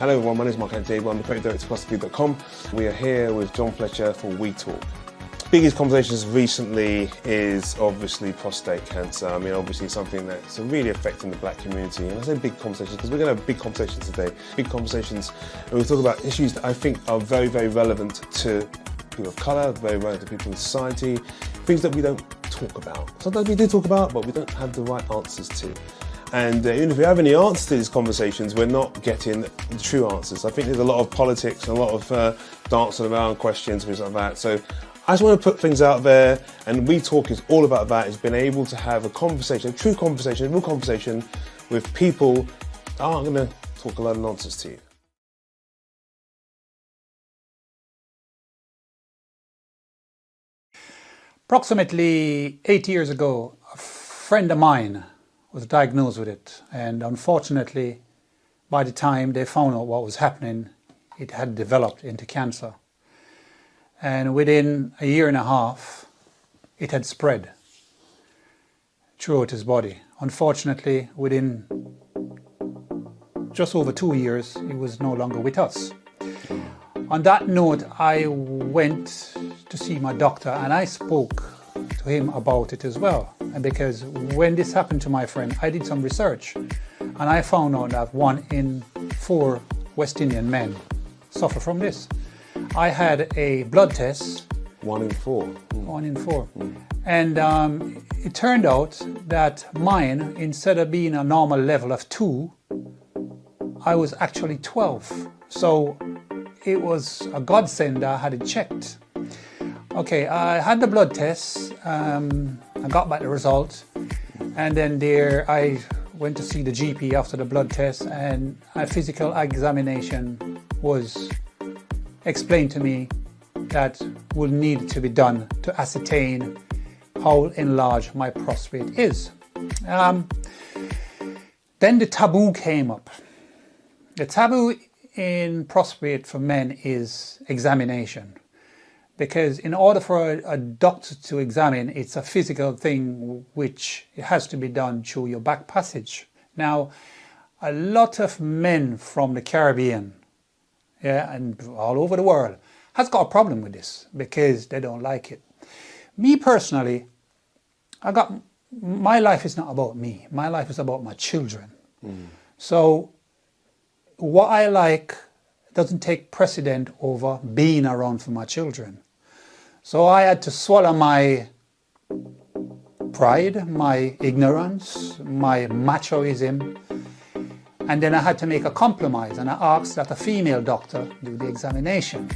Hello everyone, my name is Mark Abel. I'm the creative director of ClusterView.com. We are here with John Fletcher for We Talk. Biggest conversations recently is obviously prostate cancer. I mean, obviously something that's really affecting the black community. And I say big conversations because we're going to have big conversations today. Big conversations, and we'll talk about issues that I think are very, very relevant to people of colour, very relevant to people in society, things that we don't talk about. Sometimes we do talk about, but we don't have the right answers to. And even if we have any answers to these conversations, we're not getting the true answers. I think there's a lot of politics and a lot of dancing around questions and things like that. So I just want to put things out there, and We Talk is all about that. It's been able to have a conversation, a true conversation, a real conversation with people that aren't going to talk a lot of nonsense to you. Approximately 8 years ago, a friend of mine was diagnosed with it, and unfortunately, by the time they found out what was happening, it had developed into cancer. And within a year and a half, it had spread throughout his body. Unfortunately, within just over 2 years, he was no longer with us. On that note, I went to see my doctor and I spoke to him about it as well. And because when this happened to my friend, I did some research and I found out that 1 in 4 West Indian men suffer from this. I had a blood test. 1 in 4. 1 in 4. And it turned out that mine, instead of being a normal level of 2, I was actually 12. So it was a godsend that I had it checked. Okay, I had the blood test, I got back the result, and then I went to see the GP after the blood test, and a physical examination was explained to me that would need to be done to ascertain how enlarged my prostate is. Then the taboo came up. The taboo in prostate for men is examination. Because in order for a doctor to examine, it's a physical thing which it has to be done through your back passage. Now, a lot of men from the Caribbean, and all over the world, has got a problem with this because they don't like it. Me personally, my life is not about me. My life is about my children. So what I like doesn't take precedent over being around for my children. So I had to swallow my pride, my ignorance, my machoism, and then I had to make a compromise, and I asked that a female doctor do the examination.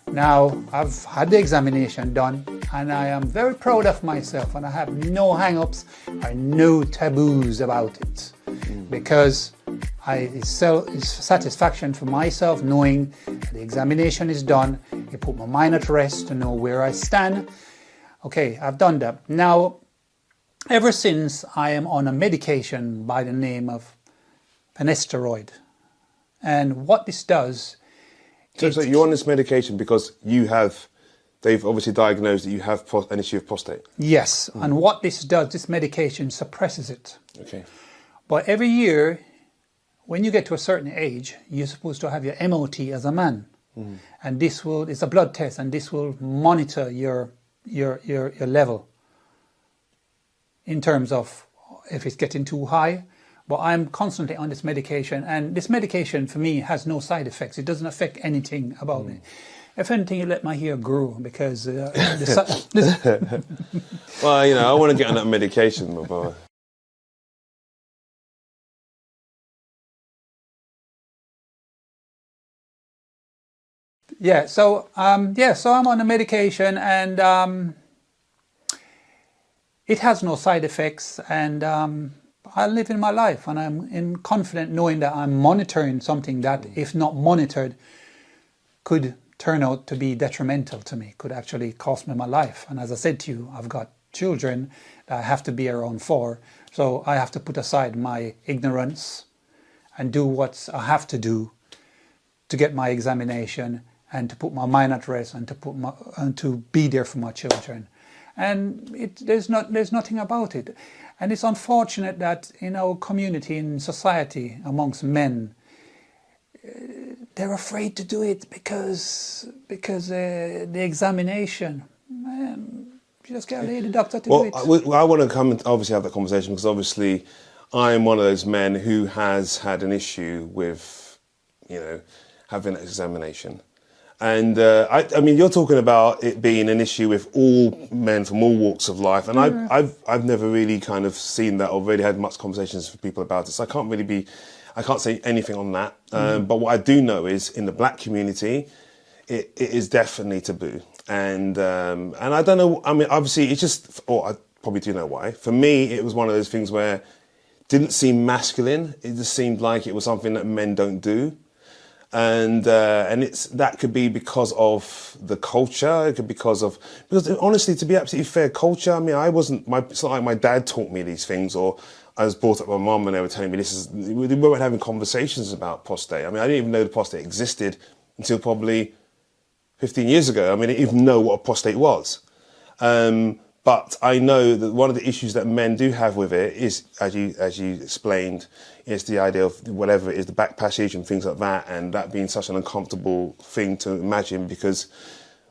Now, I've had the examination done, and I am very proud of myself, and I have no hang-ups and no taboos about it, because it's satisfaction for myself knowing that the examination is done. It put my mind at rest to know where I stand. Okay, I've done that. Now, ever since I am on a medication by the name of finasteride, and what this does... So you're on this medication because they've obviously diagnosed that you have an issue of prostate? Yes, and what this does, this medication suppresses it. Okay. But every year, when you get to a certain age, you're supposed to have your MOT as a man. And it's a blood test, and this will monitor your level in terms of if it's getting too high. But I'm constantly on this medication, and this medication for me has no side effects. It doesn't affect anything about me. If anything, it let my hair grow because... Well, I want to get on that medication, my boy. Yeah, so I'm on the medication, and it has no side effects, and I live in my life, and I'm confident knowing that I'm monitoring something that, if not monitored, could turn out to be detrimental to me, could actually cost me my life. And as I said to you, I've got children that I have to be around for, so I have to put aside my ignorance and do what I have to do to get my examination and to put my mind at rest and to be there for my children. And there's nothing about it. And it's unfortunate that in our community, in society, amongst men, they're afraid to do it because the examination. Man, you just get a lady doctor to do it. I want to come and obviously have that conversation because obviously I'm one of those men who has had an issue with, you know, having an examination. And I mean, you're talking about it being an issue with all men from all walks of life, and I've never really kind of seen that or really had much conversations with people about it. So I can't say anything on that. But what I do know is in the black community, it is definitely taboo. And I don't know. I mean, obviously, it's just. Or I probably do know why. For me, it was one of those things where it didn't seem masculine. It just seemed like it was something that men don't do. And that could be because of the culture. It could be because honestly, to be absolutely fair, culture. I mean, it's not like my dad taught me these things, or I was brought up by my mum and they were telling me we weren't having conversations about prostate. I mean, I didn't even know the prostate existed until probably 15 years ago. I mean, I didn't even know what a prostate was. But I know that one of the issues that men do have with it is, as you explained, is the idea of whatever it is, the back passage and things like that, and that being such an uncomfortable thing to imagine because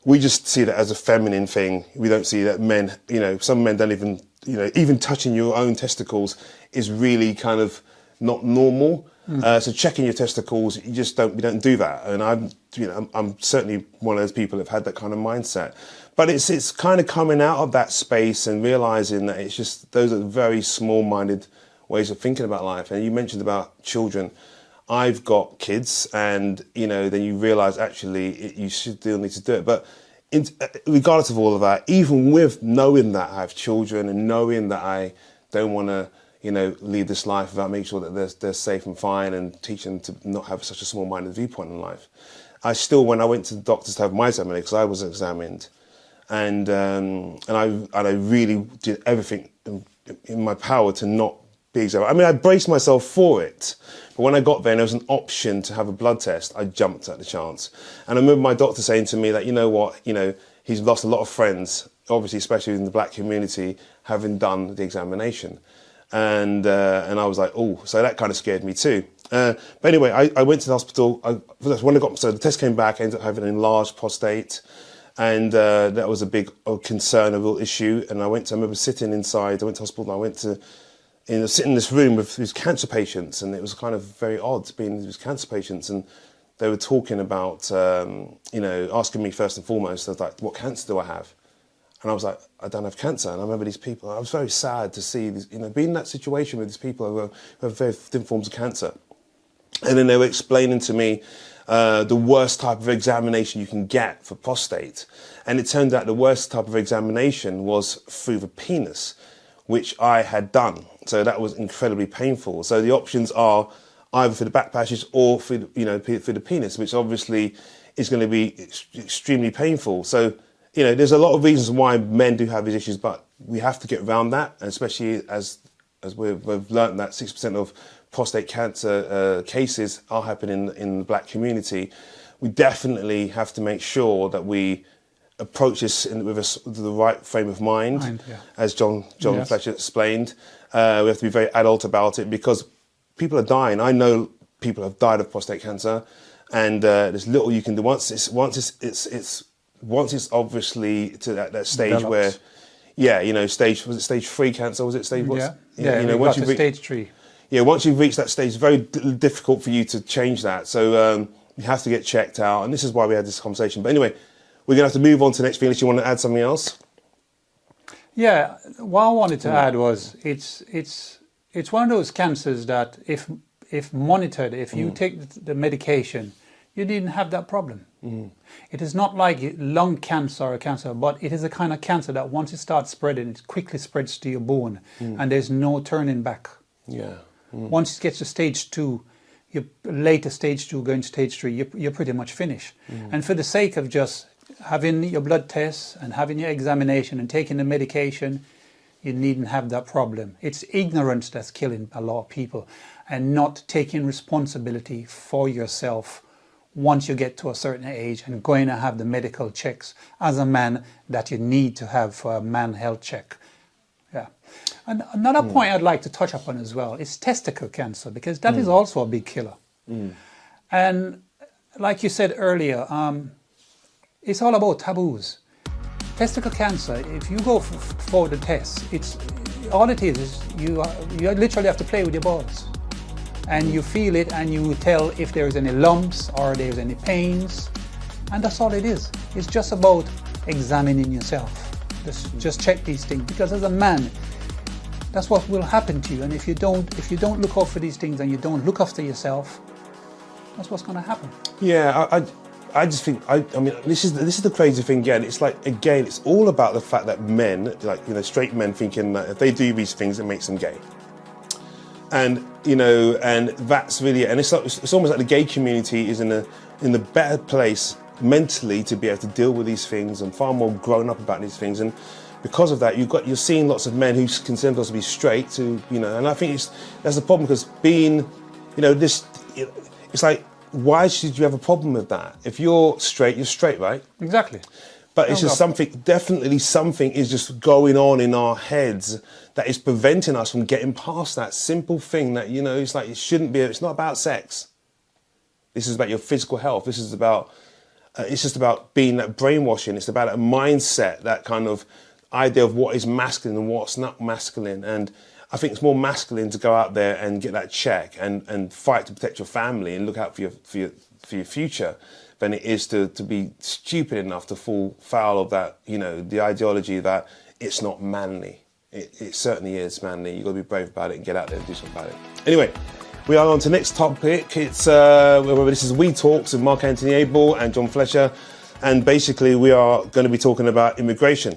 we just see that as a feminine thing. We don't see that men, you know, some men don't even, you know, even touching your own testicles is really kind of not normal. So checking your testicles, we don't do that. And I'm certainly one of those people that have had that kind of mindset. But it's kind of coming out of that space and realizing that it's just, those are very small-minded ways of thinking about life. And you mentioned about children. I've got kids, and, you know, then you realize actually you still need to do it. But regardless of all of that, even with knowing that I have children and knowing that I don't want to, you know, lead this life without making sure that they're safe and fine and teach them to not have such a small-minded viewpoint in life. I still, when I went to the doctors to have my examination, because I was examined, and I really did everything in my power to not be examined. I mean, I braced myself for it, but when I got there and there was an option to have a blood test, I jumped at the chance. And I remember my doctor saying to me that, you know what, you know, he's lost a lot of friends, obviously, especially in the black community, having done the examination. And I was like, oh, so that kind of scared me too. But anyway, I went to the hospital. So the test came back, I ended up having an enlarged prostate. And that was a big concern, a real issue. And I remember sitting inside, I went to hospital and I went to, sit in this room with these cancer patients. And it was kind of very odd being with these cancer patients. And they were talking about, you know, asking me first and foremost, I was like, what cancer do I have? And I was like, I don't have cancer. And I remember these people, I was very sad to see, these, you know, being in that situation with these people who have very different forms of cancer. And then they were explaining to me the worst type of examination you can get for prostate. And it turned out the worst type of examination was through the penis, which I had done. So that was incredibly painful. So the options are either for the back passage or for the, you know, for the penis, which obviously is going to be extremely painful. So, you know, there's a lot of reasons why men do have these issues, but we have to get around that, and especially as we've learned that 6% of prostate cancer cases are happening in the black community. We definitely have to make sure that we approach this with the right frame of mind, as John Fletcher explained. We have to be very adult about it because people are dying. I know people have died of prostate cancer, and there's little you can do. Once it's obviously to that stage develops. Where, yeah, you know, was it stage 3 cancer? Was it stage what? Yeah, you know, once you stage 3. Yeah, once you've reached that stage, it's very difficult for you to change that. So you have to get checked out, and this is why we had this conversation. But anyway, we're going to have to move on to the next thing. Unless you want to add something else? Yeah, what I wanted to add was it's one of those cancers that if monitored, if you take the medication, you didn't have that problem. It is not like lung cancer or cancer, but it is a kind of cancer that once it starts spreading, it quickly spreads to your bone, and there's no turning back. Yeah. Once it gets to stage 2, you're later stage 2 going to stage 3, you're pretty much finished. And for the sake of just having your blood tests and having your examination and taking the medication, you needn't have that problem. It's ignorance that's killing a lot of people, and not taking responsibility for yourself once you get to a certain age and going to have the medical checks as a man that you need to have for a man health check. Yeah. And another point I'd like to touch upon as well is testicle cancer, because that is also a big killer. And like you said earlier, it's all about taboos. Testicle cancer, if you go for the test, all it is you literally have to play with your balls. And you feel it and you tell if there's any lumps or there's any pains. And that's all it is. It's just about examining yourself. Just check these things, because as a man, that's what will happen to you. And if you don't look out for these things and you don't look after yourself, that's what's going to happen. Yeah, I just think, I mean, this is the crazy thing again. It's like, again, it's all about the fact that men, like, you know, straight men thinking that if they do these things, it makes them gay. And, you know, and that's really, and it's almost like the gay community is in a better place mentally to be able to deal with these things and far more grown up about these things. And because of that, you're seeing lots of men who consider themselves to be straight to, you know, and I think that's the problem, because being, you know, it's like, why should you have a problem with that? If you're straight, right? Exactly. But it's just definitely something is just going on in our heads that is preventing us from getting past that simple thing that, you know, it's like, it's not about sex. This is about your physical health. This is about, it's just about being that brainwashing. It's about a mindset, that kind of idea of what is masculine and what's not masculine. And I think it's more masculine to go out there and get that check and fight to protect your family and look out for your future than it is to be stupid enough to fall foul of that, you know, the ideology that it's not manly. It certainly is manly. You've got to be brave about it and get out there and do something about it. Anyway, we are on to the next topic. It's this is We Talks with Mark Anthony Abel and John Fletcher, and basically we are going to be talking about immigration.